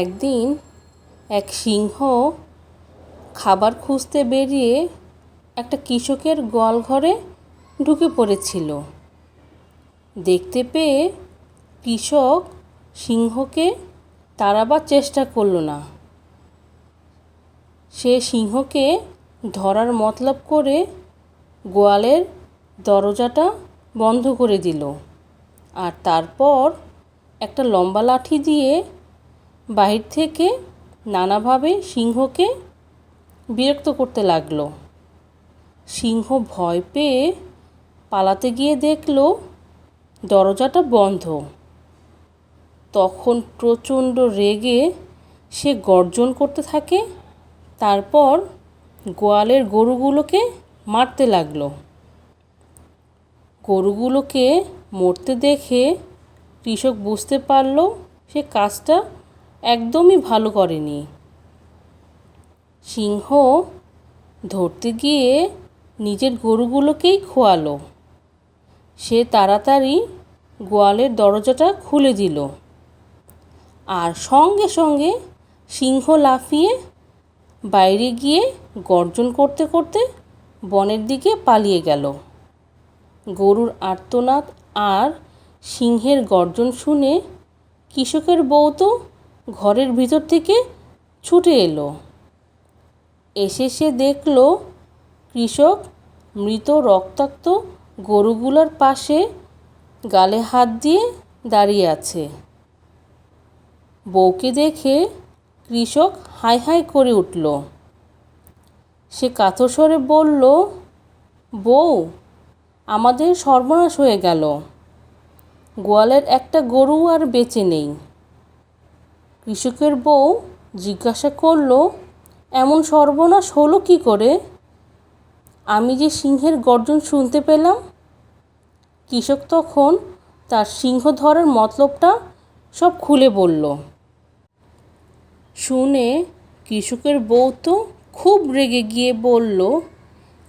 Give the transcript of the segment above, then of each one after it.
একদিন এক সিংহ খাবার খুঁজতে বেরিয়ে একটা কৃষকের গোয়ালঘরে ঢুকে পড়েছিল। দেখতে পেয়ে কৃষক সিংহকে তাড়াবার চেষ্টা করল না। সে সিংহকে ধরার মতলব করে গোয়ালের দরজাটা বন্ধ করে দিল, আর তারপর একটা লম্বা লাঠি দিয়ে বাহির থেকে নানাভাবে সিংহকে বিরক্ত করতে লাগলো। সিংহ ভয় পেয়ে পালাতে গিয়ে দেখল দরজাটা বন্ধ। তখন প্রচণ্ড রেগে সে গর্জন করতে থাকে, তারপর গোয়ালের গরুগুলোকে মারতে লাগলো। গরুগুলোকে মরতে দেখে কৃষক বুঝতে পারল সে কাজটা একদমই ভালো করেনি। সিংহ ধরতে গিয়ে নিজের গরুগুলোকেই খোয়ালো। সে তাড়াতাড়ি গোয়ালের দরজাটা খুলে দিল, আর সঙ্গে সঙ্গে সিংহ লাফিয়ে বাইরে গিয়ে গর্জন করতে করতে বনের দিকে পালিয়ে গেল। গরুর আর্তনাদ আর সিংহের গর্জন শুনে কৃষকের বউ তো ঘরের ভিতর থেকে ছুটে এলো। এসে সে দেখল কৃষক মৃত রক্তাক্ত গরুগুলোর পাশে গালে হাত দিয়ে দাঁড়িয়ে আছে। বউকে দেখে কৃষক হাই হাই করে উঠল। সে কাতর স্বরে বলল, বউ, আমাদের সর্বনাশ হয়ে গেল। গোয়ালের একটা গরু আর বেঁচে নেই। কৃষকের বউ জিজ্ঞাসা করল, এমন সর্বনাশ হলো কি করে? আমি যে সিংহের গর্জন শুনতে পেলাম। কৃষক তখন তার সিংহ ধরার মতলবটা সব খুলে বলল। শুনে কৃষকের বউ তো খুব রেগে গিয়ে বলল,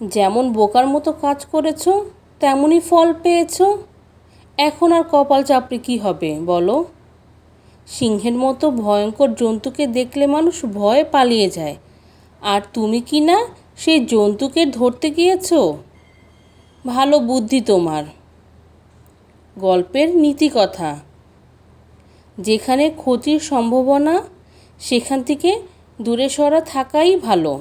যেমন বোকার মতো কাজ করেছ তেমনই ফল পেয়েছ। এখন আর কপাল চাপড়ে কী হবে বলো? সিংহের মতো ভয়ঙ্কর জন্তুকে দেখলে মানুষ ভয়ে পালিয়ে যায়, আর তুমি কি না সেই জন্তুকে ধরতে গিয়েছ? ভালো বুদ্ধি তোমার। গল্পের নীতি কথা, যেখানে ক্ষতির সম্ভাবনা সেখান থেকে দূরে সরা থাকাই ভালো।